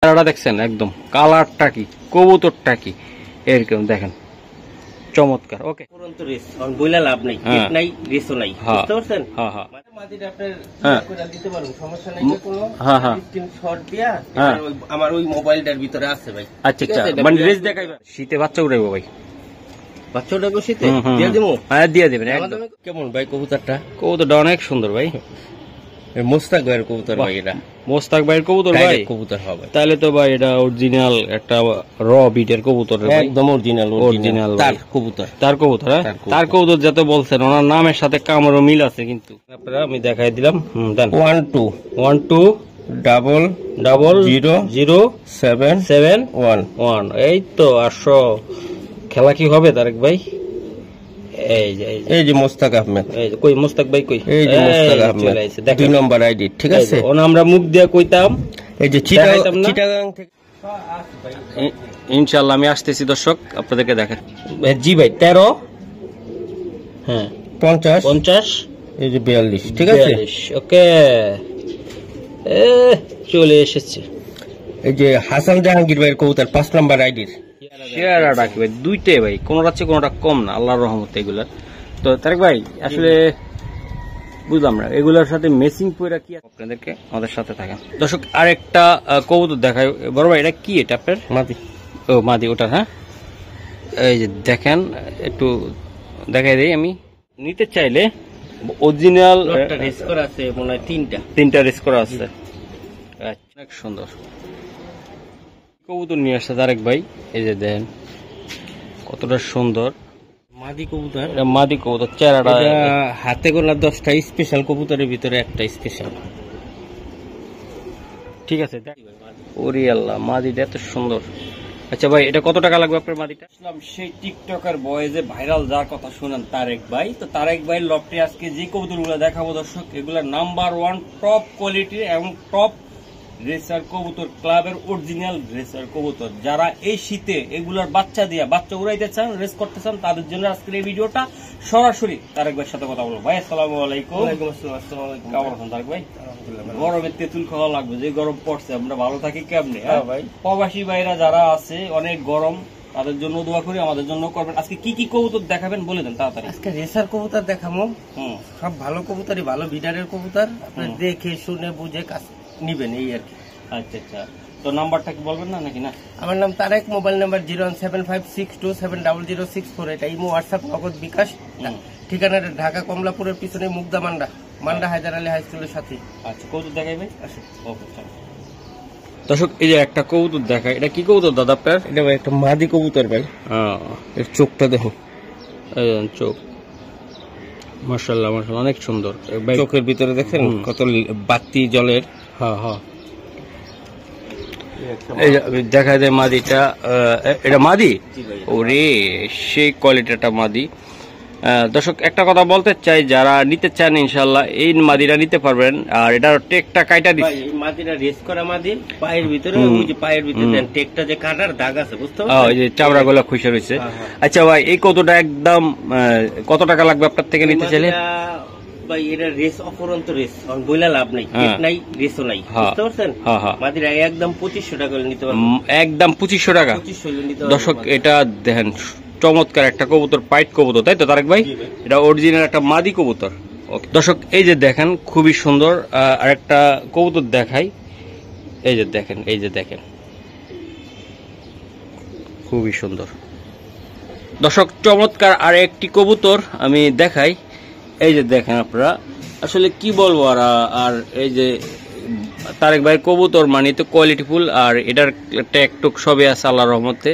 দেখছেন একদম কালারটা কি, কবুতরটা কি এরকম দেখেন, চমৎকার। ওকে, পুরন্ত রেস অন বইলা লাভ নাই, কেট নাই, রেসও নাই, বুঝতে পারছেন? হ্যাঁ হ্যাঁ, মাটিটা আপনার করে দিতে পারুন, সমস্যা নাই। কোনো হ্যাঁ হ্যাঁ, স্ক্রিনশট দিয়া আমার ওই মোবাইলটার ভিতরে আছে ভাই। আচ্ছা আচ্ছা, মানে রেস দেখাইবা, শীতে বাচ্চা উড়াইবো ভাই, বাচ্চা উড়াইবো শীতে, দিয়ে দেবো। হ্যাঁ দিয়ে দেবেন একদম। কেমন ভাই কবুতরটা? কবুতরটা অনেক সুন্দর ভাই, মোস্তাক ভাইয়ের কবুতর ভাই, এটা মোস্তাক ভাইয়ের কবুতর ভাই, কবুতর হবে তাহলে তো ভাই এটা অরিজিনাল একটা র বিটের কবুতর, একদম অরিজিনাল তার কবুতর, তার কবুতর। তার কবুতর যাতে বলছেন, ওনার নামের সাথে কামড়ও মিল আছে, কিন্তু আপনারা আমি দেখাই দিলাম। 12120071 এই তো 800। খেলা কি হবে তারেক ভাই? এই যে মোস্তাক আহমেদ, এই যে কই মোস্তাক ভাই, কই এই যে মোস্তাক আহমেদ 2 নম্বর আইডি, ঠিক আছে? ওনা আমরা মুখ দিয়া কইতাম, এই যে চিটাগাং থেকে ইনশাআল্লাহ আমি আসতেছি দর্শক, আপনাদেরকে দেখেন। জি ভাই 13, হ্যাঁ 50, এই যে 42, ঠিক আছে? ওকে, চলে এসেছে। এই যে হাসান জাহাঙ্গীর ভাইয়ের কবুতর 5 নম্বর আইডির শেয়ারা ডাকি ভাই, দুইটাই ভাই, কোনটা চেয়ে কোনটা কম না, আল্লাহর রহমতে এগুলা। তো তারেক ভাই আসলে বুঝলাম না এগুলোর সাথে মেসিং পয়রা কি, আপনাদেরকে আমাদের সাথে থাকেন দর্শক। আরেকটা কবুতর দেখাই বড় ভাই, এটা কি? এটা আপনার মাদি? ও মাদি ওটা, হ্যাঁ। এই যে দেখেন, একটু দেখাই দিই আমি। নিতে চাইলে অরিজিনাল রেস করা আছে, মনে হয় তিনটা রেস করা আছে, অনেক সুন্দর কবুতর নিয়ে আসছে তারেক ভাই। এই যে দেখেন কতটা সুন্দর মাদি কবুতর, মাদি কবুতর, চেহারাটা হাতে গোনা 10টা স্পেশাল কবুতরের ভিতরে একটা স্পেশাল, ঠিক আছে? ওরে আল্লাহ, মাদিটা এত সুন্দর। আচ্ছা ভাই, এটা কত টাকা লাগবে আপনার মাদিটা? সেই টিকটকার বয়েজে ভাইরাল যার কথা শুনেন তারেক ভাই, তো তারেক ভাই লফটে আজকে যে কবুতরগুলো দেখাবো দর্শক, এগুলা নাম্বার 1 টপ কোয়ালিটির এবং টপ রেসার কবুতর, ক্লাবের অরিজিনাল রেসার কবুতর। যারা এই শীতে এগুলার বাচ্চা উড়াইতে চান, রেস করতে চান, তাদের জন্য আজকের এই ভিডিওটা। সরাসরি তারেক ভাইয়ের সাথে কথা বলবো। ভাই আসসালামু আলাইকুম। কেমন আছেন তারেক ভাই? গরমে তেঁতুল খাওয়া লাগবে, যে গরম পড়ছে, আমরা ভালো থাকি কেমনে? হ্যাঁ ভাই, প্রবাসী ভাইরা যারা আছে অনেক গরম, তাদের জন্য দোয়া করি, আমাদের জন্য করবেন। আজকে কি কি কবুতর দেখাবেন বলে দেন তাড়াতাড়ি। আজকে রেসার কবুতর দেখাবো, সব ভালো কবুতরই, ভালো বিডারের কবুতর, আপনি দেখে শুনে বুঝে কাজ নিবেন, এই আর কি। আচ্ছা আচ্ছা, তো নাম্বারটা কি বলবেন না নাকি? না, আমার নাম তারেক, মোবাইল নাম্বার 01756270064। এটা ইমো, হোয়াটসঅ্যাপ, নগদ, বিকাশ। ঠিকানাটা ঢাকা কমলাপুরের পিছনে মুগদা মান্ডা হায়দার আলী হাই স্কুলের সাথে। আচ্ছা, কবুতর দেখাইবে? ওকে, দর্শক এই যে একটা কবুতর দেখায়, এটা কি কবুতর দাদা আপনার? এটা ভাই একটা মাদি কবুতর ভাই। এর চোখটা দেখো, চোখ মাশাআল্লাহ মাশাআল্লাহ অনেক সুন্দর। চোখের ভিতরে দেখেন কত বাতি জলের। হ্যাঁ হ্যাঁ, এই দেখা যায় মাদিটা, এটা মাদি, ওরে সেই কোয়ালিটিটা মাদি। দর্শক একটা কথা বলতে চাই, যারা নিতে চান ইনশাআল্লাহ এই মাদিটা নিতে পারবেন। আর এটার টেকটা কাইটা দিচ্ছে, এই মাদিটা রেস করা মাদি, পায়ের ভিতরে ওই যে পায়ের ভিতরে দেন টেকটা যে কাটার দাগ আছে, বুঝতে পারছেন? ওই যে চামড়া গুলো খুশে রয়েছে। আচ্ছা ভাই, এই কতটা একদম কত টাকা লাগবে আপনার থেকে নিতে চাইলে? ভাই এটা রেস, অপরন্ত রেস অন বইলা লাভ নাই, কেট নাই, রেসও নাই, বুঝতে পারছেন? মাদিরা একদম 2500 টাকা নিতে পারবেন, একদম 2500 টাকা। দর্শক এটা দেখেন, চমৎকার একটা কবুতর, পাইট কবুতর, তাই তো তারেক ভাই? এটা অরিজিনাল একটা মাদি কবুতর। দর্শক এই যে দেখেন খুবই সুন্দর। আর একটা কবুতর দেখাই, এই যে দেখেন, এই যে দেখেন খুবই সুন্দর দর্শক, চমৎকার আর একটি কবুতর আমি দেখাই। এই যে দেখেন আপনারা, আসলে কি বলবো। আর এই যে তারেক ভাইয়ের কবুতর মানে তো কোয়ালিটিফুল, আর এটার ট্যাকটুক সবই আছে আল্লাহর রহমতে।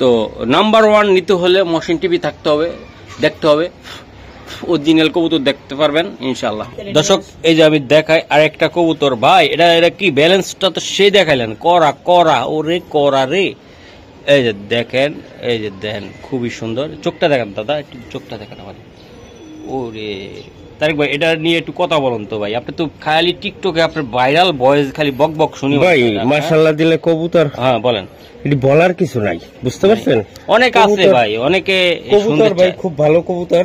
তো নাম্বার 1 নিতে হলে মশিন টিভি থাকতে হবে, দেখতে হবে, অরিজিনাল কবুতর দেখতে পারবেন ইনশাআল্লাহ। দর্শক এই যে আমি দেখাই আর একটা কবুতর ভাই, এটা কি ব্যালেন্সটা তো সেই দেখাইলেন, করা ওরে করা রে। এই যে দেখেন, এই যে দেখেন খুবই সুন্দর। চোখটা দেখেন দাদা, একটু চোখটা দেখেন আমার। ওরে তারেক ভাই, এটা নিয়ে একটু কথা বলুন তো ভাই। আপনি তো খালি টিকটকে আপনার ভাইরাল ভয়েস খালি বক বক শুনি ভাই। মাশাআল্লাহ দিলে কবুতর, হ্যাঁ বলেন। এটি বলার কিছু নাই, বুঝতে পারছেন? অনেক আছে ভাই, অনেকে কবুতর ভাই খুব ভালো কবুতর,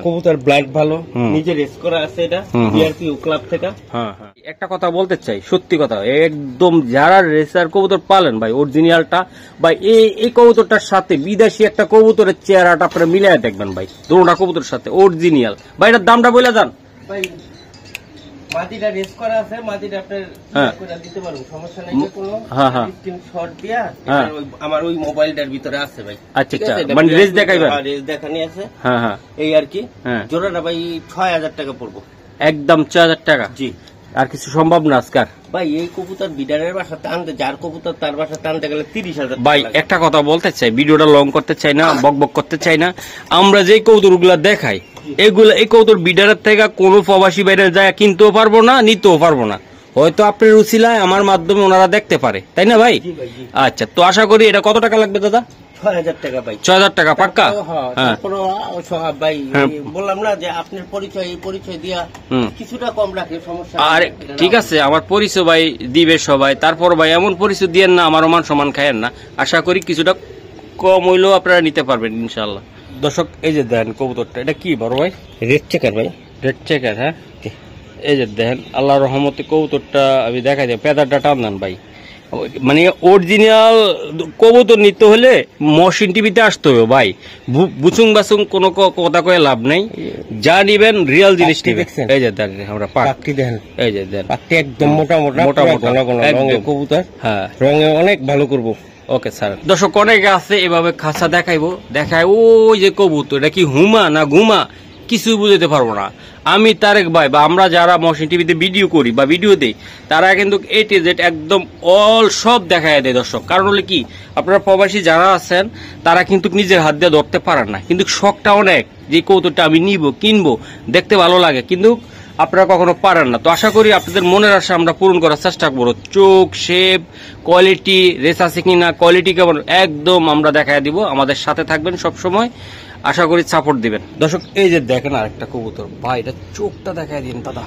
কবুতর ব্লাড ভালো, নিজে রেস করা আছে, এটা বিআরপি ক্লাব থেকে। হ্যাঁ হ্যাঁ, একটা কথা বলতে চাই, সত্যি কথা, একদম যারা রেসার কবুতর পালেন ভাই অরিজিনালটা ভাই, এই কবুতরটার সাথে বিদেশি একটা কবুতরের চেহারাটা আপনারা মিলাই দেখবেন ভাই, দুটোটা কবুতরের সাথে অরিজিনাল ভাই। এটার দামটা বলে যান ভাই। মাদিটা রেস করা আছে, মাদিটা আপনার করে দিতে পারুন, সমস্যা নাই কোনো। স্ক্রিনশট দিয়া আমার ওই মোবাইলটার ভিতরে আছে ভাই। আচ্ছা আচ্ছা, মানে রেস দেখাইবেন? রেস দেখানি আছে, হ্যাঁ, এই আর কি। জোড়াটা ভাই 6000 টাকা পড়বো, একদম 6000 টাকা। জি। আর কিছু সম্ভব না আজকাল ভাই? এই কবুতর বিডারের বাসা টানতে, যার কবুতর তার বাসা টানতে গেলে 30,000 ভাই। একটা কথা বলতে চাই, ভিডিওটা লং করতে চাই না, বক বক করতে চাই না। আমরা যে কবুতর গুলা দেখাই এই কবুতর বিডারের থেকে কোনো প্রবাসী বাইরে যায় কিনতেও পারবো না, নিতেও পারবো না। হয়তো আপনার রুচিলায় আমার মাধ্যমে ওনারা দেখতে পারে, তাই না ভাই? আচ্ছা, তো আশা করি এটা কত টাকা লাগবে দাদা? 6000 টাকা ভাই। 6000 টাকা পাক্কা? হ্যাঁ, ভাই বললাম না যে আপনার পরিচয়, এই পরিচয় দিয়া কিছুটা কম রাখে, সমস্যা। আর ঠিক আছে, আমার পরিচয় ভাই দিবে সবাই, তারপর ভাই এমন পরিচয় দিয়েন না আমার মান সমান খায়েন না। আশা করি কিছুটা কম হইলেও আপনারা নিতে পারবেন ইনশাল্লাহ। দর্শক, এই যে দেন কবুতরটা, এটা কি বড় ভাই? রেড চেকার ভাই, রেড চেকার। হ্যাঁ, এই যে দেখেন আল্লাহর রহমতে কবুতরটা আমি দেখাই দিই, পেদারটা টান দেন ভাই। মানে অরিজিনাল কবুতর নিতে হলে মশিন টিভিতে আসতে হবে ভাই, বুচুং বাচুং কোনো কথা কয়ে লাভ নেই। যা নিবেন রিয়েল জিনিস নিবেন। এই যে দেন আমরা পাখি দেখেন, এই যে দেন পাখি একদম মোটা মোটা মোটা মোটা কবুতর। হ্যাঁ, রঙে অনেক ভালো করবো। Okay sir. দর্শক, অনেকে আছে এভাবে খাঁচা দেখাইবো, দেখায় ওই যে কবুতর, এটা কি হুমা না ঘুমা কিছু বুঝতে পারবো না। আমি তারেক ভাই বা আমরা যারা মশিন টিভিতে ভিডিও করি বা ভিডিও দেই, তারা কিন্তু এ টু জেড একদম অল সব দেখায় দেয় দর্শক। কারণ হলে কি, আপনারা প্রবাসী যারা আছেন তারা কিন্তু নিজের হাত দিয়ে ধরতে পারেন না, কিন্তু শখটা অনেক যে কৌতুকটা আমি নিব, কিনবো, দেখতে ভালো লাগে, কিন্তু আপনারা কখনো পারেন না। তো আশা করি আপনাদের মনের আশা আমরা পূরণ করার চেষ্টা করবো। চোখ, শেপ, কোয়ালিটি, রেস আছে কিনা, কোয়ালিটি কেমন, একদম আমরা দেখায় দিব। আমাদের সাথে থাকবেন সব সময়, আশা করি সাপোর্ট দিবেন। দর্শক, এই যে দেখেন আরেকটা কবুতর ভাই, এটা চোখটা দেখায় দিন দাদা।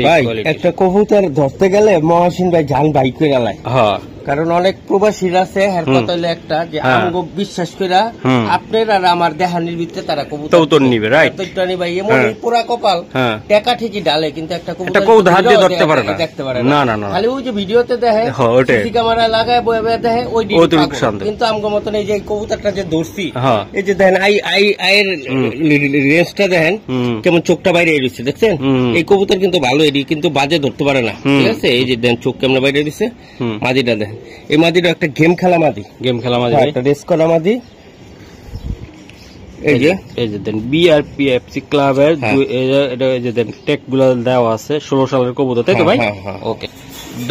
ভাই একটা কবুতর ধরতে গেলে মহাসিন ভাই জান ভাই করে গেলায়। হ্যাঁ, কারণ অনেক প্রবাসীরা আছে, হ্যাঁ কথা হলো একটা যে আমগো বিশ্বাস কইরা আপনার আর আমার দেহানির ভিতরে তারা কবুতর নিবে, রাইট? কবুতর ভাই এমন পুরা কপাল, টাকা ঠিকই ডালে, কিন্তু একটা কবুতর হাত দিয়ে ধরতে পারে না, দেখতে পারে না। না না, খালি ওই যে ভিডিওতে দেখে, সিসি ক্যামেরা লাগায় বয়ে বয়ে দেখে, ওই কিন্তু আমগো মতন এই যে কবুতরটা যে ধরছি, এই যে দেখেন আইয়ের রেঞ্জটা দেখেন কেমন, চোখটা বাইরে এসেছে দেখছেন? এই কবুতর কিন্তু ভালো, এডি কিন্তু বাজে ধরতে পারে না, ঠিক আছে? এই যে দেন চোখ কেমন বাইরে এসেছে, মাদিটা দেখেন, এই মাদিটা একটা গেম খেলা মাদি, একটা রেস করা মাদি। এই যে দেন বিআরপিএফসি ক্লাবের এই যে দেন টেক গুলো দেওয়া আছে, 16 সালের কবুতর, তাই তো ভাই? ওকে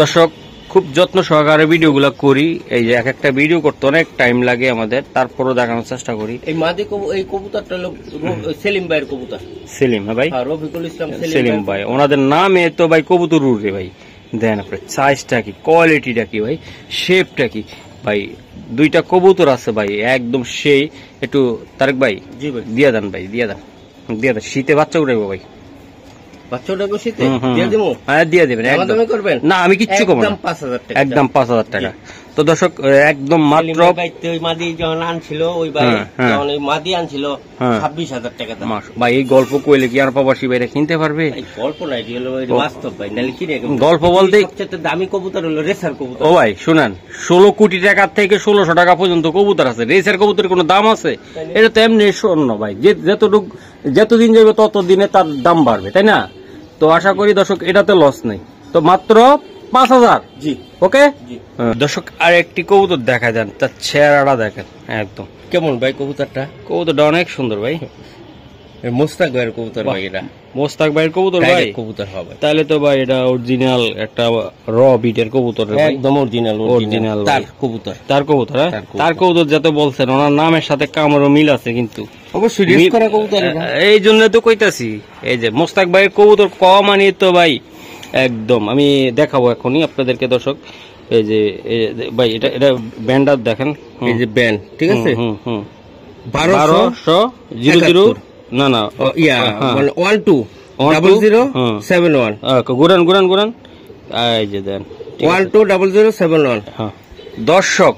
দর্শক, খুব যত্ন সহকারে ভিডিও গুলা করি। এই যে এক একটা ভিডিও করতে অনেক টাইম লাগে আমাদের, তারপরও দেখানোর চেষ্টা করি। এই মাদি এই কবুতরটা হলো সেলিম ভাইয়ের কবুতর। সেলিম? হ্যাঁ ভাই, রফিকুল ইসলাম সেলিম ভাই, ওনাদের নামে তো ভাই কবুতর উড়ে ভাই। দেন আপনার সাইজটা কি, কোয়ালিটিটা কি ভাই, শেপটা কি ভাই। দুইটা কবুতর আছে ভাই একদম সেই। একটু তারেক ভাই দিয়ে দেন ভাই, দিয়ে দেন। শীতে বাচ্চা উঠাইবো ভাই, বাচ্চা উঠাইবো শীতে, দিয়ে দেবেন। না, আমি কিচ্ছু করবো না, একদম 5000 টাকা। তো দর্শক, একদম মাত্র মাদি যখন আনছিল ওই ভাই, যখন ওই মাদি আনছিল 26,000 টাকা ভাই। এই গল্প কইলে কি আর প্রবাসী ভাইরা কিনতে পারবে? গল্প নাই, বাস্তব ভাই। নাহলে কি গল্প বলতে দামি কবুতর হলো রেসার কবুতর। ও ভাই শুনেন, 16 কোটি টাকা থেকে 1600 টাকা পর্যন্ত কবুতর আছে। রেসার কবুতরের কোনো দাম আছে? এটা তো এমনি স্বর্ণ ভাই, যতদিন যাবে ততদিনে তার দাম বাড়বে, তাই না? তো আশা করি দর্শক এটাতে লস নেই। তো মাত্র 5000। জি, ওকে। দর্শক, আর একটি কবুতর দেখা যান, তার চেহারাটা দেখেন একদম কেমন ভাই। কবুতরটা অনেক সুন্দর ভাই, মোস্তাক ভাইয়ের কবুতর ভাই। এটা মোস্তাক ভাইয়ের কবুতর ভাই, কবুতর হবে তাহলে তো ভাই এটা অরিজিনাল একটা র বিটের কবুতর, একদম অরিজিনাল তার কবুতর। তার কবুতর যাতে বলছেন, ওনার নামের সাথে কামড়ও মিল আছে, কিন্তু অবশ্যই রেস করা কবুতর। এই জন্য তো কইতাছি, এই যে মোস্তাক ভাইয়ের কবুতর কম আনি তো ভাই একদম। আমি দেখাবো এখনই আপনাদেরকে দর্শক। এই যে ভাই, এটা ব্যান্ডার দেখেন, এই যে ব্যান্ড, ঠিক আছে? 1200 না 120071 গুরান। এই যে দেন 120071। হ্যাঁ দর্শক,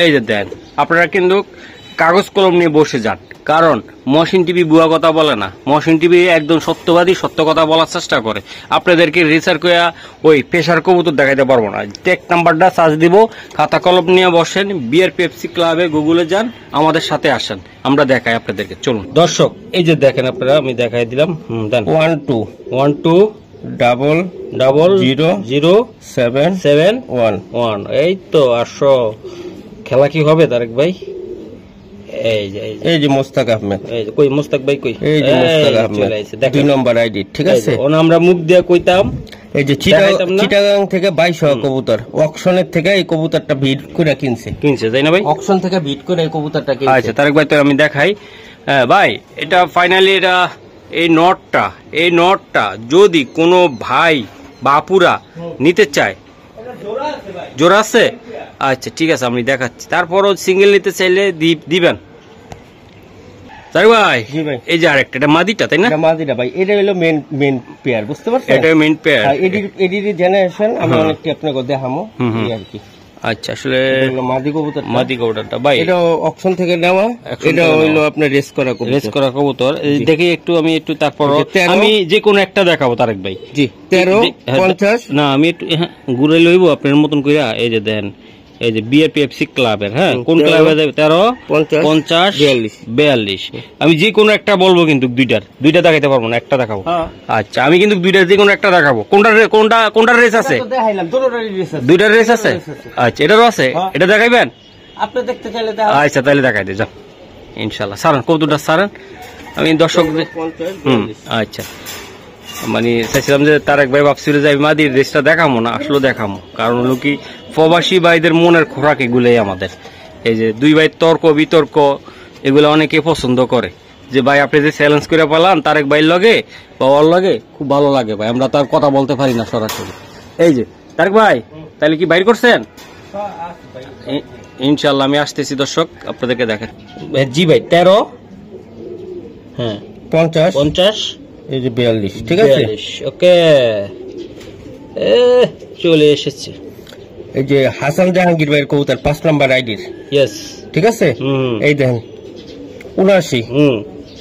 এই যে দেন আপনারা কিন্তু কাগজ কলম নিয়ে বসে যান, কারণ মহসিন টিভি বুয়া কথা বলে না। মহসিন টিভি একদম সত্যবাদী, সত্য কথা বলার চেষ্টা করে। আপনাদেরকে রিসার্চ করে ওই পেশার কবুতর দেখাইতে পারবো না। টেক নাম্বারটা সার্চ দিব, খাতা কলম নিয়ে বসেন, বিয়ার পেপসি ক্লাবে গুগলে যান, আমাদের সাথে আসেন, আমরা দেখাই আপনাদেরকে। চলুন দর্শক, এই যে দেখেন আপনারা, আমি দেখাই দিলাম। 12 ডাবল 00771। এই তো 800। খেলা কি হবে তারেক ভাই? এই যে মোস্তাক আহমেদ, এই যে কই মোস্তাক ভাই, কই এই যে মোস্তাক আহমেদ 2 নম্বর আইডি, ঠিক আছে। ওনা আমরা মুখ দিয়ে কইতাম, এই যে চিটাগাং থেকে 2200 কবুতর, অকশনের থেকে এই কবুতরটা ভিড করে কিনছে, তাই না ভাই? অকশন থেকে ভিড করে এই কবুতরটা কিনছে। আচ্ছা তারেক ভাই, তো আমি দেখাই। হ্যাঁ ভাই, এটা ফাইনালি এটা এই নটটা যদি কোনো ভাই বাপুরা নিতে চায়, জোড়া আছে? আচ্ছা ঠিক আছে, আমি দেখাচ্ছি। তারপরও সিঙ্গেল নিতে চাইলে দিবেন। তাই ভাই, এই যে আরেকটা, এটা মাদিটা, তাই না? মাদিটা ভাই, এটা হলো মেন পেয়ার, বুঝতে পারছেন? এটা মেন পেয়ার, এডির জেনারেশন। আমি অনেকটি আপনাকে দেখামো আর কি। আচ্ছা, আসলে মাদি কবুতরটা ভাই, এটা অকশন থেকে নেওয়া, এটা হইলো আপনার রেস করা কবুতর। দেখি একটু, আমি একটু তারপর আমি যে কোনো একটা দেখাবো তারেক ভাই। জি, 1350 না, আমি একটু ঘুরে লইব আপনার মতন কইরা। এই যে দেন, এই যে বিএপিএফসি ক্লাবের, হ্যাঁ কোন ক্লাবে? 13 50 42। আমি যে কোনো একটা বলবো, কিন্তু দুইটা দেখাইতে পারবো না, একটা দেখাবো। আচ্ছা, আমি কিন্তু দুইটা যে কোনো একটা দেখাবো। কোনটা রেস আছে? দুইটার রেস আছে। আচ্ছা, এটারও আছে, এটা দেখাইবেন আপনি দেখতে চাইলে? আচ্ছা, তাহলে দেখাই দিয়ে যান ইনশাল্লাহ। সারান কবুতরটা সারান, আমি দর্শক। আচ্ছা, মানে চাইছিলাম যে তারেক ভাই ভাবছিল যে মাদির রেসটা দেখামো না, আসলে দেখামো। কারণ হলো কি, প্রবাসী ভাইদের মনের খোরাক এগুলোই আমাদের। এই যে দুই ভাই তর্ক বিতর্ক, এগুলো অনেকে পছন্দ করে, যে ভাই আপনি যে চ্যালেঞ্জ করে পালান তারেক ভাইয়ের লগে বা ওর লগে, খুব ভালো লাগে ভাই। আমরা তার কথা বলতে পারি না সরাসরি। এই যে তারেক ভাই, তাহলে কি বাইর করছেন? ইনশাল্লাহ আমি আসতেছি দর্শক, আপনাদেরকে দেখেন। জি ভাই, 13 হ্যাঁ 50 এই যে 42, ঠিক আছে। ওকে, চলে এসেছে। এই যে হাসান জাহাঙ্গীর ভাইয়ের কবুতর 5 নাম্বার আইডির, ইয়েস, ঠিক আছে। এই দেখেন 79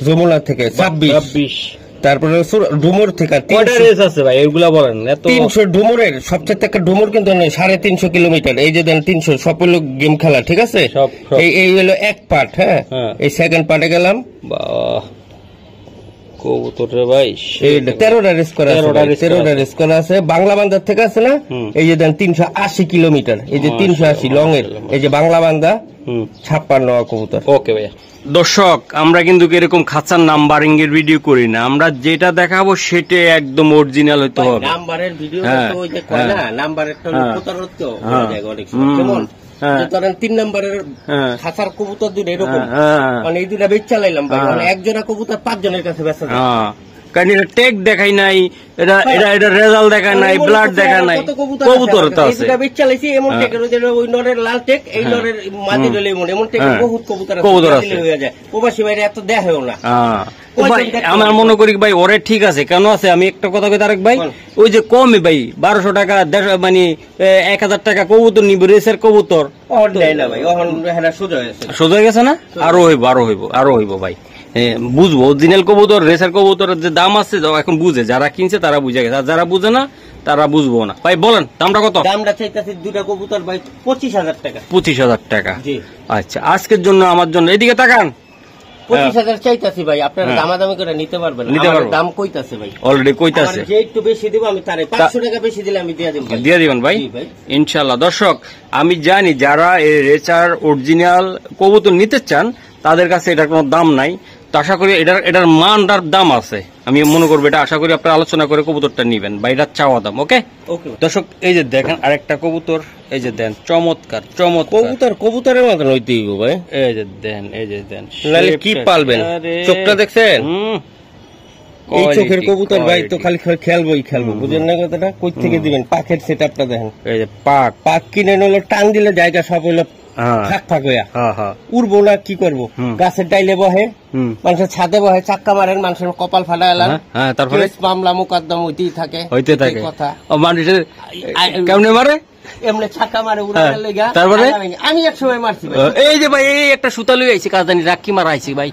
যমুনা থেকে 26। তারপরে ডুমুর থেকে 300 রেস আছে ভাই, এগুলা বলেন। এত 300 ডুমুরের সবচেয়ে একটা ডুমুর কিন্তু 350 কিলোমিটার। এই যে দেন 300, সব হলো গেম খেলা, ঠিক আছে। এই হলো এক পার্ট। হ্যাঁ, এই সেকেন্ড পার্টে গেলাম। বাহ, কবুতরে ভাই 13টা রেস করা আছে। বাংলা বান্দার থেকে আছে না, এই যে দেন 380 কিলোমিটার, এই যে 380 লং এর, এই যে বাংলা বান্দা 56 কবুতর। ওকে ভাইয়া। দর্শক, আমরা কিন্তু এরকম খাঁচার নাম্বারিং এর ভিডিও করি না, আমরা যেটা দেখাবো সেটা একদম অরিজিনাল হইতে হবে। নাম্বারের ভিডিও তো ওই যে কয় না, নাম্বারের তো প্রতারণা তো হয়ে যায় অনেক সময়। কেমন 3 নম্বরের খাঁচার কবুতর দুটো এরকম, মানে এই দুটা বেচ চালাইলাম ভাই, মানে একজনা কবুতর 5 জনের কাছে বেচা যায়। কারণ এটা টেক দেখাই নাই, এটা রেজাল্ট দেখায় নাই, ব্লাড দেখায় নাই, কবুতর তো আছে। এটা বেচ চালাইছি এমন টেকের, ওই নরের লাল টেক, এই নরের মাদি ডলে এমন টেকের বহুত কবুতর আছে, হয়ে যায়। প্রবাসী ভাইরা এত দেখায়ও না। আমার মনে করি ভাই ওরে ঠিক আছে, কেন আছে আমি একটা কথা কই তারেক ভাই, ওই যে কমে ভাই 1200 টাকা, মানে 1000 টাকা কবুতর নিব, রেসের কবুতর সোজা হয়ে গেছে না? আরো হইব ভাই, বুঝবো। অরিজিনাল কবুতর, রেসের কবুতরের যে দাম আছে এখন বুঝে, যারা কিনছে তারা বুঝে গেছে, আর যারা বুঝে না তারা বুঝবো না। ভাই বলেন দামটা কত? দামটা চাইতেছি দুটা কবুতর ভাই 25,000 টাকা। 25,000 টাকা। আচ্ছা, আজকের জন্য আমার জন্য এদিকে তাকান, 25,000 চাইতাছি ভাই, আপনারা দামাদামি করে নিতে পারবেন? দাম কইতাছে ভাই, অলরেডি কইতাছে। যে একটু বেশি দিব আমি, তারে 500 টাকা বেশি দিলে আমি দিয়ে দিবেন ভাই ইনশাআল্লাহ। দর্শক, আমি জানি যারা এই রেচার অরিজিনাল কবুতর নিতে চান তাদের কাছে এটার কোনো দাম নাই, তো আশা করি এটার মানটার দাম আছে। আমি মনে করবো এটা, আশা করি আপনারা আলোচনা করে কবুতরটা নিবেন বা এটার চাওয়া দাম। ওকে দর্শক, এই যে দেখেন আরেকটা কবুতর, এই যে দেন, চমৎকার কবুতরের মতন হইতে ভাই। এই যে দেন, কি পালবেন, চোখটা দেখছেন? এই চোখের কবুতর ভাই তো খালি খেলবো, বুঝেন না কথাটা? কই থেকে দিবেন? পাখের সেটআপটা দেখেন, এই যে পাক কিনে নিলো, টান দিলে জায়গা সব হইলো ফাঁক হইয়া, উড়বো না, কি করবো? গাছের ডাইলে বহে, মানুষের ছাদে বহে, চাক্কা মারেন, মানুষের কপাল ফাটা এলাম, তারপরে মামলা মোকদ্দমা হইতে থাকে কথা। মানুষের কেমনে মারে এমনি ছাকা মারে উড়ানোর লাগা। তারপরে আমি এক সময় মারছি ভাই। এই যে ভাই এই একটা সুতা লই আইছি কাজদানি রাখি মারা আইছি ভাই,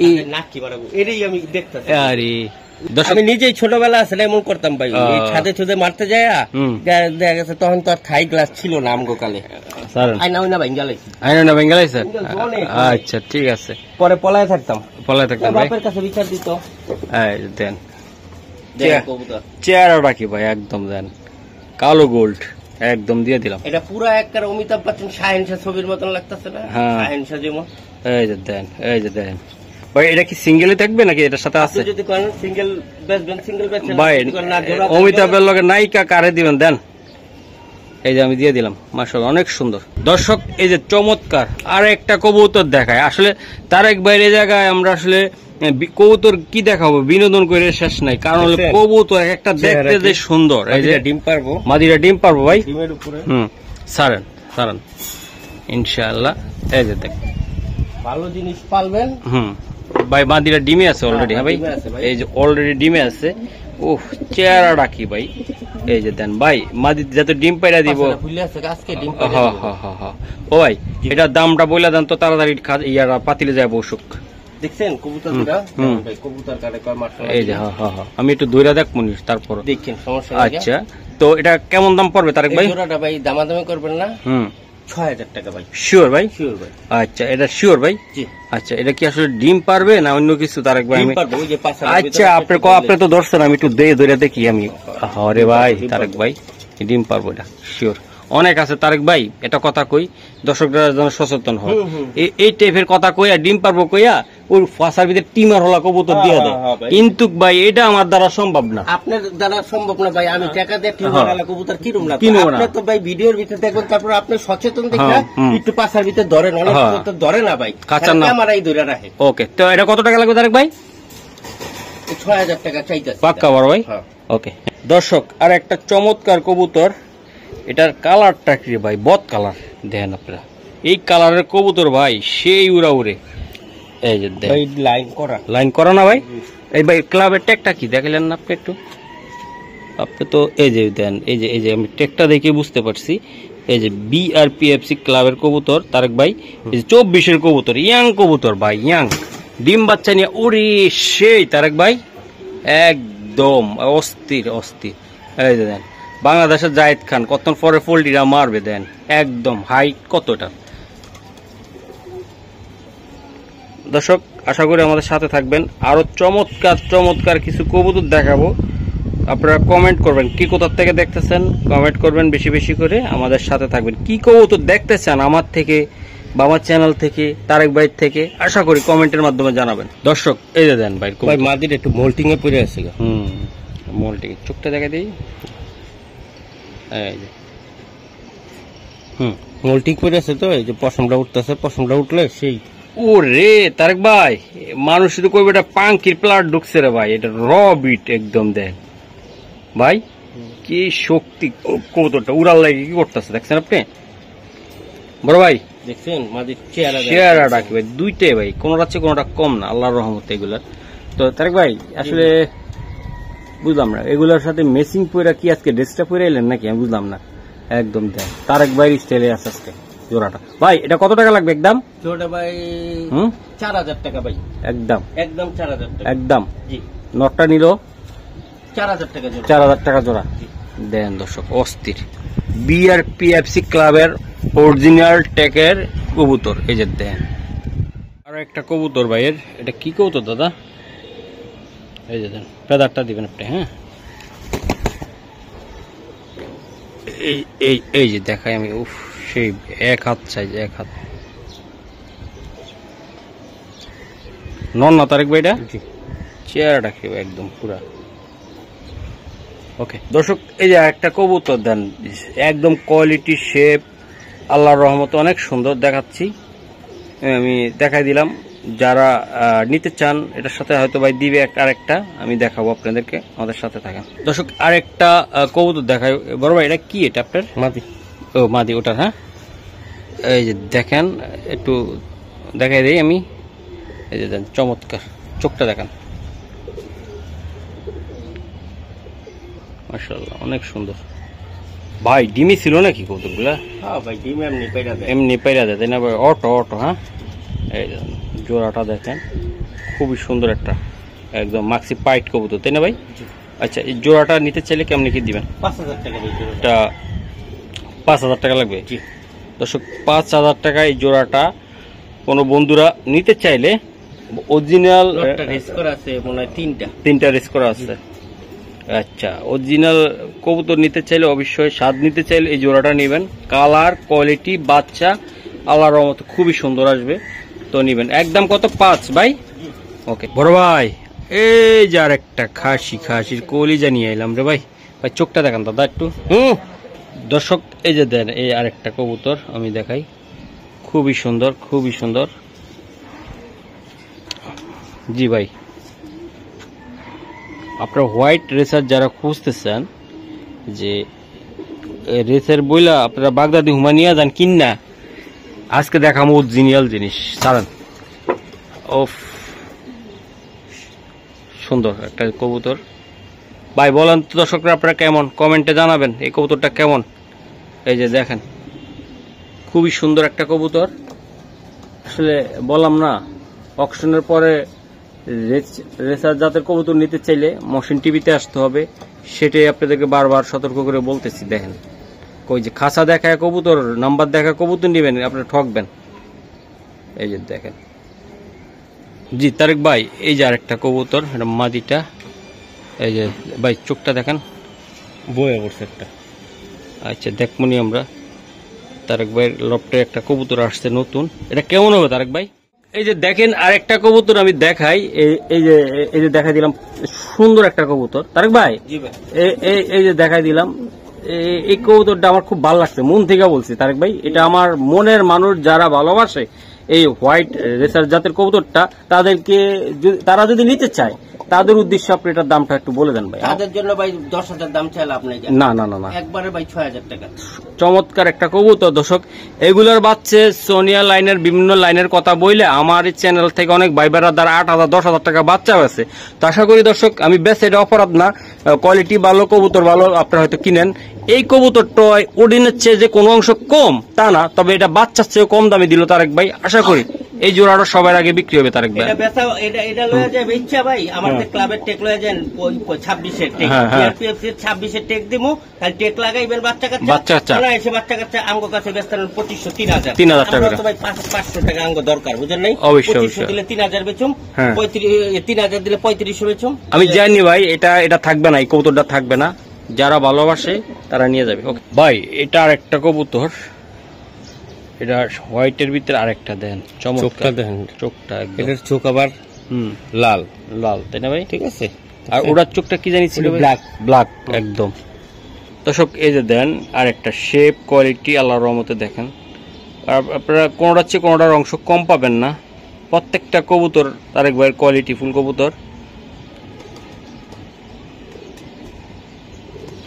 এই নাকি মারাবো এটাই আমি দেখতেছি। আরে আমি নিজেই ছোটবেলা আসলে এমন করতাম ভাই, এই ছাদে ছুদে মারতে যায় দেখা গেছে তখন তো আর থাই গ্লাস ছিল না আমগো কালে, আইনা উইনা ভাঙ্গালাইছি। আইনা না ভাঙ্গালাইছে, আচ্ছা ঠিক আছে। পরে পলায় থাকতাম ভাই, বাপের কাছে বিচার দিত। এই দেন চেহারা রাখি ভাই, একদম দেন কালো গোল্ড একদম দিয়ে দিলাম। এটা পুরো একবার অমিতাভ বচ্চন শাহেনশাহ ছবির মতন লাগতেছে না? শাহেনশাহ যেমন। এই যে দেন, এই যে দেন ভাই, এটা কি সিঙ্গেলে থাকবে নাকি এটার সাথে আছে? যদি করেন সিঙ্গেল বেচবেন সিঙ্গেল বেচবেন ভাই, অমিতাভের লগে নায়িকা কারে দিবেন দেন। এই যে আমি দিয়ে দিলাম, মাশাআল্লাহ অনেক সুন্দর। দর্শক এই যে চমৎকার আর একটা কবুতর দেখায়, আসলে তারেক ভাইয়ের জায়গায় আমরা আসলে কবুতর কি দেখাবো, বিনোদন করে শেষ নাই, কারণ হলো কবুতর একটা দেখতে যে সুন্দর। এই যে ডিম পারবো, মাদিরা ডিম পারবো ভাই, ডিমের উপরে সারেন সারেন ইনশাআল্লাহ। এই যে দেখ ভালো জিনিস পালবেন ভাই, মাদিরা ডিমে আছে অলরেডি। হ্যাঁ ভাই, এই যে অলরেডি ডিমে আছে। ওহ চেহারা রাখি ভাই, এই যে দেন ভাই, মাদি যাতে ডিম পাইরা দিব। ও ভাই, এটা দামটা বইলা দেন তো তাড়াতাড়ি ইয়ারা পাতিলে যায় বসুক। দেখছেন কবুতরটা? ভাই কবুতর কাটে কয় মাশাআল্লাহ। এই যে হ্যাঁ আমি একটু দইরা দেখ মনির, তারপর দেখেন সমস্যা নাই। আচ্ছা, তো এটা কেমন দাম পড়বে তারেক ভাই? জোড়াটা ভাই দামাদামি করবেন না? ৬০০০ টাকা ভাই। শিওর ভাই? শিওর ভাই। আচ্ছা, এটা শিওর ভাই? জি। আচ্ছা, এটা কি আসলে ডিম পারবে না অন্য কিছু তারেক ভাই? আচ্ছা, আপনি তো ধরছেন, আমি একটু ধরে দেখি আমি। আরে ভাই তারেক ভাই, ডিম পারবো এটা শিওর। অনেক আছে তারেক ভাই, এটা কথা কই, দর্শকরা যেন সচেতন হয়। এই টাইপের কথা কই আর ডিম পারবো কইয়া ওই ফাঁসার ভিতরে টিমার হলা কবুতর দিয়ে দেয়, কিন্তু ভাই এটা আমার দ্বারা সম্ভব না। আপনার দ্বারা সম্ভব না ভাই, আমি টাকা দিয়ে টিমার হলা কবুতর কিনুম না। আপনি তো ভাই ভিডিওর ভিতরে দেখবেন, তারপর আপনি সচেতন দেখে একটু পাঁচার ভিতরে ধরেন, অনেক কবুতর ধরে না ভাই, কাঁচা না আমারই ধরে রাখে। ওকে, তো এটা কত টাকা লাগবে তারেক ভাই? ৬০০০ টাকা চাইতেছে। পাক্কা বড় ভাই? ওকে। দর্শক আর একটা চমৎকার কবুতর, এটার কালারটা কি ভাই, বদ কালার দেখেন আপনারা। এই কালারের কবুতর ভাই সেই উড়া উড়ে। এই যে লাইন করা না ভাই? এই ভাই ক্লাবের ট্যাগটা কি দেখালেন না আপনি একটু? আপনি তো এই যে দেন, এই যে আমি ট্যাগটা দেখে বুঝতে পারছি। এই যে বিআরপিএফসি ক্লাবের কবুতর তারেক ভাই, এই যে 24-এর কবুতর, ইয়াং কবুতর ভাই, ইয়াং ডিম বাচ্চা নিয়ে উড়ি সেই তারেক ভাই, একদম অস্থির অস্থির। এই যে দেন বাংলাদেশের জায়েদ খান কতক্ষণ পরে ফোল্ডিরা মারবে দেন, একদম হাইট কতটা। দর্শক আশা করি আমাদের সাথে থাকবেন, আরো চমৎকার চমৎকার কিছু কবুতর দেখাবো। আপনারা কমেন্ট করবেন কি কোথা থেকে দেখতেছেন, কমেন্ট করবেন বেশি বেশি করে, আমাদের সাথে থাকবেন। কি কবুতর দেখতেছেন আমার থেকে বা আমার চ্যানেল থেকে, তারেক ভাই থেকে, আশা করি কমেন্টের মাধ্যমে জানাবেন। দর্শক এই যে দেন ভাই, মাদির একটু মোল্টিং এ পড়ে আছে। মোল্টিং চোখটা দেখা দিই, এই যে মোল্টিং পড়ে আছে তো, এই যে পশমটা উঠতেছে, পশমটা উঠলে সেই। ও রে তারেক ভাই, মানুষ শুধু কইবে এটা পাঙ্কির প্লাট ঢুকছে রে ভাই, এটা র বিট একদম। দেন ভাই কি শক্তি কবুতরটা, উড়াল লাগে কি করতেছে দেখছেন আপনি বড় ভাই? দেখছেন মাদির চেহারা ডাকি ভাই, দুইটাই ভাই, কোনোটা চেয়ে কোনোটা কম না, আল্লাহর রহমতে এগুলার। তো তারেক ভাই আসলে বুঝলাম না, এগুলোর সাথে মেসিং পয়রা কি আজকে ড্রেসটা পরে এলেন নাকি, আমি বুঝলাম না একদম। দেন তারেক ভাইয়ের স্টাইলে আছে আজকে জোড়াটা। ভাই এটা কত টাকা লাগবে একদম? জোড়াটা ভাই 4000 টাকা ভাই, একদম একদম 4000 টাকা একদম। জি, নটটা নিল 4000 টাকা জোড়া। 4000 টাকা জোড়া। দেন দর্শক অস্থির বিআরপিএফসি ক্লাবের অরিজিনাল ট্যাগের কবুতর, এই যে দেন। আর একটা কবুতর ভাইয়ের, এটা কি কবুতর দাদা? এই যে দেন, পেদারটা দিবেন আপনি। হ্যাঁ এই যে দেখাই আমি, উফ সেই এক হাত সাইজ, এক হাত। নন না তারেক ভাই? এটা চেহারাটা কি একদম পুরা ওকে। দর্শক এই যে একটা কবুতর দেন, একদম কোয়ালিটি শেপ, আল্লাহর রহমতে অনেক সুন্দর দেখাচ্ছি, আমি দেখাই দিলাম। যারা নিতে চান এটার সাথে হয়তো ভাই দিবে আরেকটা, আমি দেখাবো আপনাদেরকে, আমাদের সাথে থাকেন। দর্শক আরেকটা কবুতর দেখাই বড় ভাই, এটা কি? এটা আপনার মাদি? ও মাদি ওটা। হ্যাঁ এই যে দেখেন, একটু দেখাই দিই আমি। এই যে দেন চমৎকার, চোখটা দেখান, মাশাআল্লাহ অনেক সুন্দর। ভাই ডিমি ছিল নাকি কবুতরগুলা? হ্যাঁ ভাই ডিম এমনি পেড়া দেয়, এমনি পেরা দেয় তাই না ভাই? Auto auto. হ্যাঁ, এই জোড়াটা দেখেন খুবই সুন্দর একটা একদম মাক্সি পাইট কবুতর তাই না ভাই? আচ্ছা, এই জোড়াটা নিতে চাইলে কেমন কি দিবেন? 5000 টাকা ভাই। এটা 5000 টাকা লাগবে। জি দর্শক, 5000 টাকা এই জোড়াটা কোনো বন্ধুরা নিতে চাইলে অরিজিনাল রেস করা আছে মনে হয় তিনটা রেস করা আছে। আচ্ছা, অরিজিনাল কবুতর নিতে চাইলে অবশ্যই স্বাদ নিতে চাইলে এই জোড়াটা নেবেন। কালার কোয়ালিটি বাচ্চা আল্লাহর রহমতে খুবই সুন্দর আসবে, তো নেবেন। একদম কত? 5 ভাই। ওকে বড় ভাই, এই যে আর একটা খাসির কলিজা নিয়ে এলাম রে ভাই। ভাই চোখটা দেখান দাদা একটু। দর্শক, এই যে দেন, এই আরেকটা কবুতর আমি দেখাই, খুবই সুন্দর খুবই সুন্দর। জি ভাই, আপনার হোয়াইট রেসার যারা খুঁজতেছেন, যে রেসের বইলা আপনারা বাগদাদি হুমানিয়া যান কিনা, আজকে দেখাম অরিজিনাল জিনিস। সারান ওফ, সুন্দর একটা কবুতর ভাই। বলেন তো দর্শকরা, আপনারা কেমন, কমেন্টে জানাবেন এই কবুতরটা কেমন। এই যে দেখেন, খুবই সুন্দর একটা কবুতর। আসলে বললাম না, অকশনের পরে রেসার জাতের কবুতর নিতে চাইলে মহসিন টিভিতে আসতে হবে, সেটাই আপনাদেরকে বারবার সতর্ক করে বলতেছি। দেখেন, কই যে খাঁচা দেখায় কবুতর, নাম্বার দেখা কবুতর নেবেন, আপনারা ঠকবেন। এই যে দেখেন। জি তারেক ভাই, এই যে আরেকটা কবুতর, এটা মাদিটা। এই যে ভাই চোখটা দেখেন, বয়ে পড়ছে একটা। আচ্ছা দেখমনি আমরা। তারেক ভাইয়ের লফটে একটা কবুতর আসছে নতুন, এটা কেমন হবে তারেক ভাই? এই যে দেখেন আরেকটা কবুতর আমি দেখাই। এই যে দেখাই দিলাম, সুন্দর একটা কবুতর তারেক ভাই। এই যে দেখাই দিলাম, এই কবুতরটা আমার খুব ভালো লাগছে, মন থেকে বলছি তারেক ভাই। এটা আমার মনের মানুষ যারা ভালোবাসে এই হোয়াইট রেসার জাতের কবুতরটা, তারা যদি নিতে চায়, তাদের উদ্দেশ্যে আপনি এটার দামটা একটু বলে দেন ভাই। তাদের জন্য ভাই 10,000 দাম চাইলে আপনি না না না না, একবারে ভাই 6,000 টাকা। চমৎকার একটা কবুতর। দর্শক, এগুলোর বাচ্চা সোনিয়া লাইনের বিভিন্ন লাইনের কথা বইলে আমার এই চ্যানেল থেকে অনেক ভাইবারা দ্বারা 8,000 10,000 টাকা বাচ্চা আছে। তো আশা করি দর্শক, আমি বেশ এটা অপরাধ না, কোয়ালিটি ভালো, কবুতর ভালো, আপনারা হয়তো কিনেন। এই কবুতরটা ওডিনের চেয়ে যে কোনো অংশ কম তা না, তবে এটা বাচ্চার চেয়ে কম দামে দিল তারেক ভাই। আশা করি এই জোড়াটা সবার আগে বিক্রি হবে তারেক ভাই। এটা লয়ে যায় ইচ্ছা ভাই, আমাদের ক্লাবের টেক লয়ে যান 26-এর টেক, বিআরপিএফসি 26-এর টেক দিমু, খালি টেক লাগাইবেন বাচ্চা কাচ্চা, না এসে বাচ্চা কাচ্চা আঙ্গ কাছে বেচতেন 2500 3000 টাকা। তো ভাই 500 টাকা আঙ্গ দরকার, বুঝেন নাই? 2500 দিলে 3000 বেচুম, 3000 দিলে 3500 বেচুম। আমি জানি ভাই, এটা থাকবে না, এই কবুতরটা থাকবে না, যারা ভালোবাসে তারা নিয়ে যাবে। ওকে ভাই, এটা আরেকটা কবুতর, এটা হোয়াইটের ভিতরে আরেকটা দেন, চমৎকার দেখেন চোখটা, এটার চোখ আবার লাল লাল তাই না ভাই? ঠিক আছে। আর ওটার চোখটা কি জানি ছিল? ব্ল্যাক একদম। দর্শক, এই যে দেন আরেকটা শেপ কোয়ালিটি আল্লাহর রহমতে দেখেন। আর আপনারা কোনোটার চেয়ে কোনোটার অংশ কম পাবেন না, প্রত্যেকটা কবুতর তারেক ভাইয়ের কোয়ালিটি ফুল কবুতর।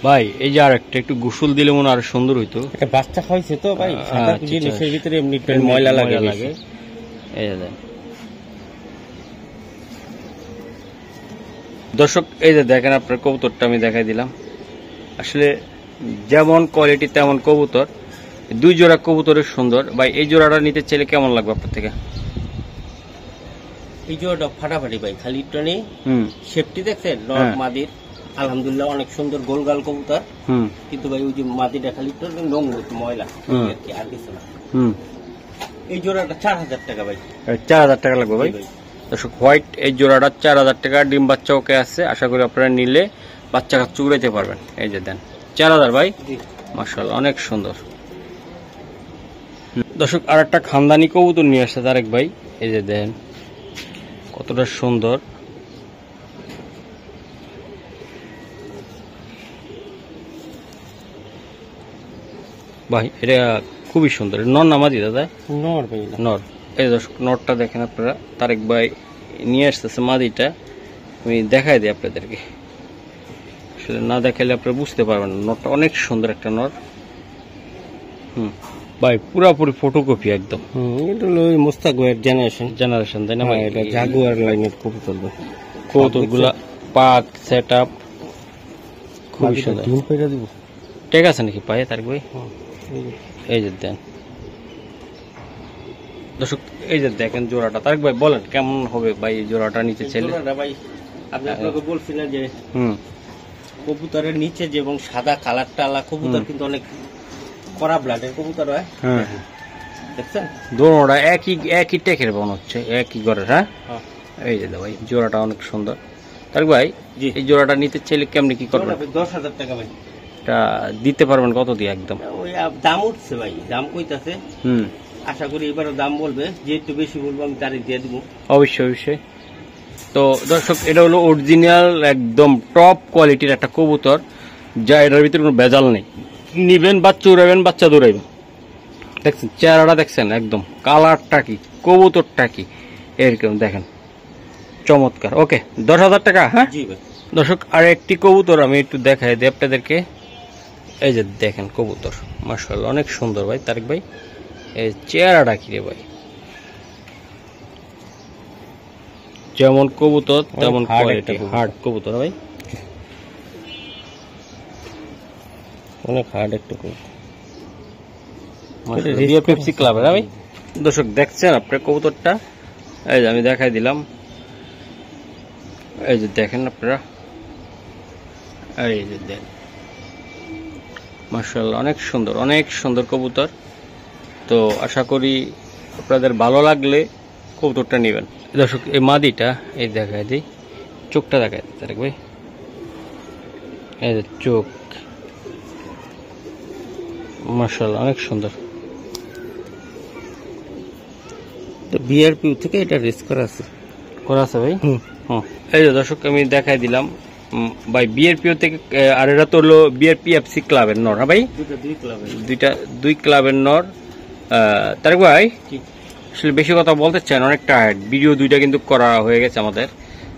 ভাই এই যে আরেকটা, একটু গোসল দিলে মনে আর সুন্দর হইতো। এটা বাচ্চা খাইছে তো ভাই, সাদা জিনিসের ভিতরে এমনি ময়লা লাগে। এই যে দেন দর্শক, এই যে দেখেন আপনার কবুতরটা আমি দেখাই দিলাম। আসলে যেমন কোয়ালিটি তেমন কবুতর, দুই জোড়া কবুতরের সুন্দর। ভাই এই জোড়াটা নিতে চাইলে কেমন লাগবে আপনার থেকে? এই জোড়াটা ফাটাফাটি ভাই, খালি একটু নেই। সেফটি দেখছেন নর মাদির, আলহামদুলিল্লাহ অনেক সুন্দর গোলগাল কবুতর। কিন্তু ভাই ওই যে মাদিটা খালি একটু নোংরা, একটু ময়লা, আর কিছু না। এই জোড়াটা 4000 টাকা ভাই। 4000 টাকা লাগবে ভাই। দর্শক, হোয়াইট এই জোড়াটা 4000 টাকা, ডিম বাচ্চা ওকে আছে। আশা করি আপনারা নিলে বাচ্চা কাচ্চা উড়াইতে পারবেন। এই যে দেন 4000 ভাই, মাশাআল্লাহ অনেক সুন্দর। দর্শক, আর একটা খানদানি কবুতর নিয়ে আসছে তারেক ভাই। এই যে দেন কতটা সুন্দর। ভাই এটা খুবই সুন্দর। নর নামাজি দাদা? নর ভাই, নর। এই দর্শক, নরটা দেখেন আপনারা, তারেক ভাই নিয়ে আসতেছে মাদিটা। আমি দেখাই দিই আপনাদেরকে, আসলে না দেখাইলে আপনারা বুঝতে পারবেন না। নরটা অনেক সুন্দর একটা নর। ভাই পুরাপুরি ফটোকপি একদম। এটা হলো মোস্তাক ভাইয়ের জেনারেশন তাই না ভাই? এটা জাগুয়ার লাইনের কবুতরগুলা পাক সেট আপ খুবই সুন্দর। ডিম পেড়া দিব ঠিক আছে নাকি পায়ে তার ভাই? এই যে দেন দর্শক, এই যে দেখেন জোড়াটা। তারেক ভাই বলেন কেমন হবে ভাই এই জোড়াটা নিচে ছেলে? ভাই আপনি আপনাকে বলছি না যে কবুতরের নিচে যে এবং সাদা কালারটা আলা কবুতর কিন্তু অনেক কড়া ব্লাডের কবুতর হয়। দেখছেন দোনোটা একই টেকের মনে হচ্ছে, একই ঘরের। হ্যাঁ এই যে ভাই জোড়াটা অনেক সুন্দর। তারেক ভাই এই জোড়াটা নিতে চাইলে কেমনি কি করবেন? 10,000 টাকা ভাই। এটা দিতে পারবেন কত দিয়ে? একদম ওই দাম উঠছে ভাই, দাম কইতাছে। আশা করি এবারও দাম বলবে, যেহেতু বেশি বলবো আমি তারিখ দিয়ে দেবো। অবশ্যই অবশ্যই। তো দর্শক, এটা হলো অরিজিনাল একদম টপ কোয়ালিটির একটা কবুতর, যা এটার ভিতরে কোনো ভেজাল নেই। নিবেন বাচ্চা উড়াবেন, বাচ্চা দৌড়াইবেন। দেখছেন চেহারাটা, দেখছেন একদম কালারটা কি, কবুতরটা কি, এরকম দেখেন চমৎকার। ওকে 10,000 টাকা। হ্যাঁ দর্শক, আর একটি কবুতর আমি একটু দেখাই দিই আপনাদেরকে। এই যে দেখেন কবুতর, মাশাআল্লাহ অনেক সুন্দর ভাই। তারেক ভাই এই চেহারাটা কি রে ভাই, যেমন কবুতর তেমন কোয়ালিটি, হার্ড কবুতর ভাই, অনেক হার্ড একটা কবুতর। পেপসি ক্লাবের ভাই। দর্শক দেখছেন আপনার কবুতরটা, এই যে আমি দেখাই দিলাম। এই যে দেখেন আপনারা, এই যে দেন মাশাআল্লাহ অনেক সুন্দর, অনেক সুন্দর কবুতর। তো আশা করি আপনাদের ভালো লাগলে কবুতরটা নেবেন। দর্শক এই মাদিটা এই দেখাই দিই, চোখটা দেখাই দিই তারেক ভাই। এই যে চোখ, মাশাআল্লাহ অনেক সুন্দর। তো বিআরপি থেকে এটা রেস করা আছে ভাই। এই যে দর্শক আমি দেখাই দিলাম ভাই বিআরপিও থেকে। আর এটা তো হলো বিআরপি এফসি ক্লাবের নর। হ্যাঁ ভাই, দুই ক্লাবের নর। তারেক ভাই আসলে বেশি কথা বলতে চান, অনেক টায়ার্ড, ভিডিও দুইটা কিন্তু করা হয়ে গেছে আমাদের,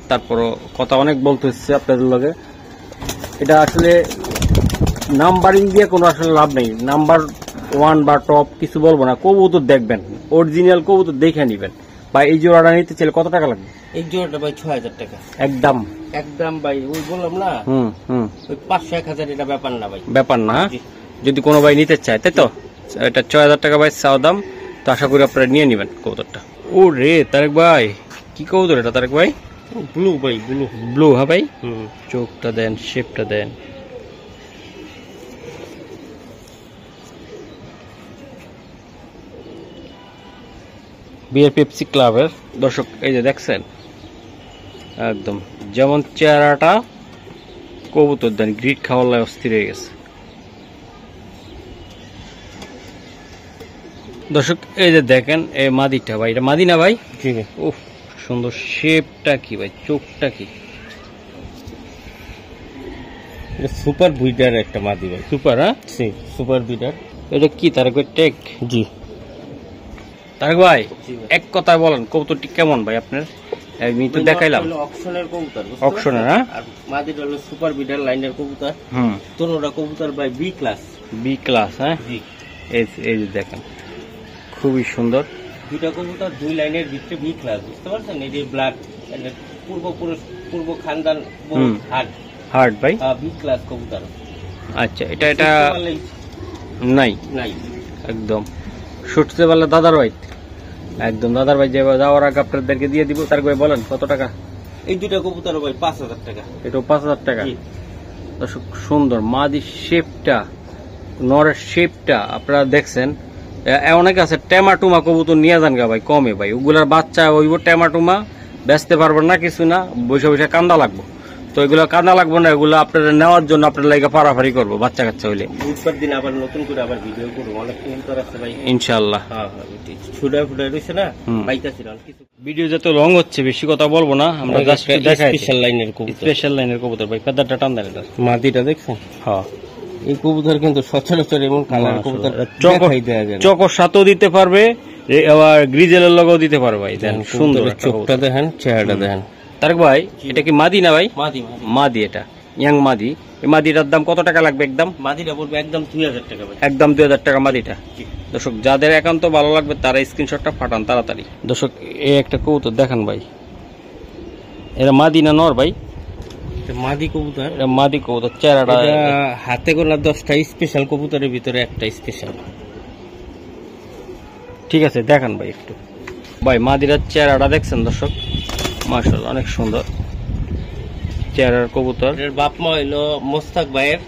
তারপরও কথা অনেক বলতে হচ্ছে আপনাদের লগে। এটা আসলে নাম্বারিং দিয়ে কোনো আসলে লাভ নেই, নাম্বার 1 বা টপ কিছু বলবো না। কবুতর দেখবেন, অরিজিনাল কবুতর দেখে নিবেন। ভাই এই জোড়াটা নিতে চাইলে কত টাকা লাগবে? এই জোড়াটা ভাই 6,000 টাকা একদম। একদম ভাই, ওই বললাম না ওই 500-1,000 এটা ব্যাপার না ভাই, ব্যাপার না। যদি কোনো ভাই নিতে চায়, তাই তো এটা 6,000 টাকা ভাই চাওয়া দাম। তো আশা করি আপনারা নিয়ে নেবেন কবুতরটা। ও রে তারেক ভাই, কি কবুতর এটা তারেক ভাই? ব্লু ভাই, ব্লু ব্লু। হ্যাঁ ভাই, চোখটা দেন, শেপটা দেন। বিআর পেপসি ক্লাবের দর্শক, এই যে দেখছেন একদম যেমন চেহারাটা, কবুতর দেন গ্রিট খাওয়ার অস্থির হয়ে গেছে। দর্শক এই যে দেখেন এই মাদিটা ভাই, এটা মাদি না ভাই? উফ সুন্দর, শেপটা কি ভাই, চোখটা কি, সুপার ব্রিডার একটা মাদি ভাই। সুপার? হ্যাঁ সুপার ব্রিডার। এটা কি তারেক ভাই টেক? জি তারেক ভাই এক কথায় বলেন কবুতরটি কেমন ভাই আপনার? আমি তো দেখাইলাম অকশনের কবুতর, অকশনের। হ্যাঁ, আর মাদিটা হলো সুপার ব্রিডার লাইনের কবুতর। তোনোটা কবুতর ভাই বি ক্লাস। B class? হ্যাঁ এই যে দেখেন খুবই সুন্দর দুইটা কবুতর, 2 লাইনের ভিতরে বি ক্লাস, বুঝতে পারছেন? এই যে ব্ল্যাক পূর্ব খানদান হার্ড ভাই, বি ক্লাস কবুতর। আচ্ছা এটা নাই একদম ছুটতে পারলে দাদার ভাই, একদম দাদার ভাই যে যাওয়ার আগে আপনাদেরকে দিয়ে দিব। তার ভাই বলেন কত টাকা? এই দুইটা কবুতর ভাই 5,000 টাকা। এটাও 5,000 টাকা। দর্শক সুন্দর মাদি শেপটা, নরের শেপটা আপনারা দেখছেন। অনেকে আছে টেমাটুমা কবুতর নিয়ে যান গা ভাই কমে ভাই, ওগুলার বাচ্চা ওইব টেমাটুমা বেচতে পারবেন না, কিছু না, বসে বসে কান্দা লাগবো। তো এগুলো কান্দা লাগবো না, এগুলো আপনারা নেওয়ার জন্য আপনার লাগে পারাপারি করবো বাচ্চা কাচ্চা হইলে। বুধবার দিন আবার নতুন করে আবার ভিডিও করবো, অনেক কবুতর আছে ভাই ইনশাআল্লাহ। ছুড়া রয়েছে না, পাইতাছি না কিছু। ভিডিও যত লং হচ্ছে বেশি কথা বলবো না, আমরা জাস্ট দেখাই স্পেশাল লাইনের কবুতর। স্পেশাল লাইনের কবুতর ভাই, ফেদারটা টান দেন। এটা মাদিটা দেখছেন? হ্যাঁ এই কবুতর কিন্তু সচরাচর এমন কালার কবুতর চকর সাথেও দিতে পারবে, আবার গ্রিজেলের লগেও দিতে পারবে ভাই। দেন সুন্দর চোখটা দেখেন, চেহারাটা দেখেন। তারেক ভাই এটা কি মাদি না ভাই? মাদি, এটা ইয়াং মাদি। এই মাদিটার দাম কত টাকা লাগবে? একদম মাদিটা বলবো একদম 2,000 টাকা ভাই, একদম 2,000 টাকা মাদিটা। দর্শক যাদের একান্ত ভালো লাগবে তারা স্ক্রিনশটটা পাঠান তাড়াতাড়ি। দর্শক এই একটা কবুতর দেখেন ভাই, এরা মাদি না নর ভাই? মাদি কবুতর, এটা মাদি কবুতর, চেহারাটা হাতে গোনা 10টা স্পেশাল কবুতরের ভিতরে একটা স্পেশাল। ঠিক আছে দেখান ভাই একটু। ভাই মাদিরার চেহারাটা দেখছেন দর্শক, মাশাআল্লাহ অনেক সুন্দর চেহারার কবুতর। এর বাপ মা হইলো মোস্তাক ভাইয়ের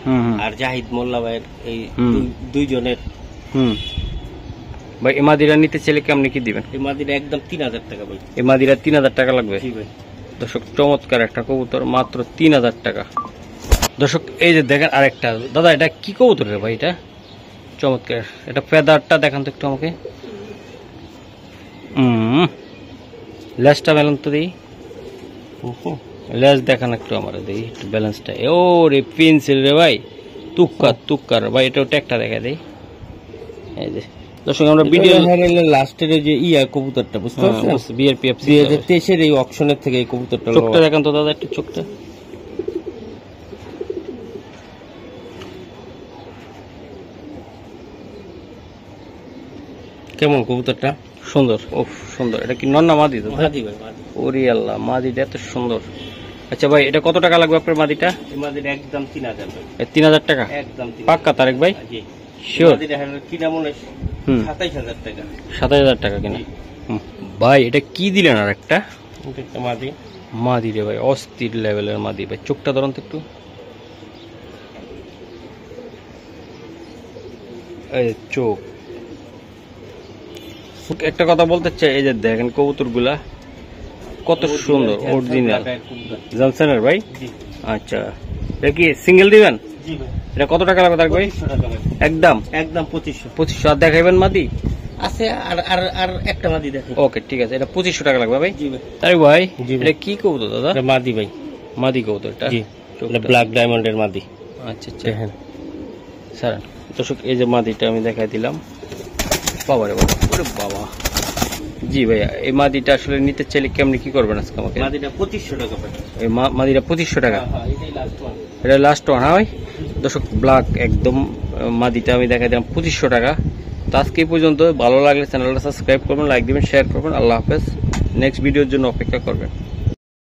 আর জাহিদ মোল্লা ভাইয়ের, এই দুইজনের। ভাই এই মাদিরা নিতে চাইলে কেমনি কি দিবেন? এই মাদিরা একদম 3000 টাকা ভাই। এই মাদিরা 3000 টাকা লাগবে? জি ভাই। দর্শক চমৎকার একটা কবুতর, মাত্র 3000 টাকা। দর্শক এই যে দেখেন আরেকটা, দাদা এটা কি কবুতর রে ভাই? এটা চমৎকার, এটা ফেদারটা দেখান তো একটু আমাকে। লেজটা মেলান তো দিই, লেজ দেখান একটু আমার, দিই একটু ব্যালেন্সটা। ও রে পেন্সিল রে ভাই, তুক্কার ভাই। এটাও ট্যাগটা দেখা দেই। এই যে দর্শক আমরা ভিডিও লাস্টের যে ইয়া কবুতরটা বুঝতে পারছেন, বিআরপিএফ 2023 এর এই অকশনের থেকে এই কবুতরটা। চোখটা দেখান তো দাদা একটু, চোখটা। কেমন কবুতরটা? সুন্দর, ও সুন্দর। এটা কি নন্না মাদি? তো মাদি ভাই, মাদি। ওরে আল্লাহ, মাদিটা এত সুন্দর। আচ্ছা ভাই এটা কত টাকা লাগবে আপনার মাদিটা? এই মাদিটা একদম 3000 ভাই। 3000 টাকা একদম পাক্কা তারেক ভাই? জি শিওর? মাদিটা কিনা মনে 27000 টাকা। 27000 টাকা কিনা। ভাই এটা কি দিলেন? আর একটা মাদি, মাদি রে ভাই, অস্থির লেভেলের মাদি ভাই। চোখটা ধরুন তো একটু, এই চোখ। একটা কথা বলতে চাই, এই যে দেখেন কবুতর গুলা কত সুন্দর, অরিজিনাল জনসনের ভাই। আচ্ছা এটা কি সিঙ্গেল দিবেন? জি ভাই। এটা কত টাকা লাগবে তারেক ভাই? একদম 2500 আর দেখাইবেন মাদি আছে। আর আর আর একটা মাদি দেখেন। ওকে ঠিক আছে, এটা 2500 টাকা লাগবে ভাই। জি ভাই। তারেক ভাই এটা কি কবুতর দাদা? এটা মাদি ভাই, মাদি কবুতর। এটা এটা ব্ল্যাক ডায়মন্ডের মাদি। আচ্ছা আচ্ছা স্যার দর্শক এই যে মাদিটা আমি দেখাই দিলাম। বাবা রে বাবা, ওরে বাবা। জি ভাইয়া এই মাদিটা আসলে নিতে চাইলে কেমনি কি করবেন আজকে আমাকে? মাদিটা 2500 টাকা ভাই। এই মাদিটা 2500 টাকা? হ্যাঁ এটাই লাস্ট ওয়ান। এটা লাস্ট ওয়ান? হ্যাঁ ভাই। দর্শক ব্ল্যাক একদম মাদিটা আমি দেখাই দিলাম 2500 টাকা। তো আজকে এই পর্যন্ত। ভালো লাগলে চ্যানেলটা সাবস্ক্রাইব করবেন, লাইক দিবেন, শেয়ার করবেন। আল্লাহ হাফেজ। নেক্সট ভিডিওর জন্য অপেক্ষা করবেন।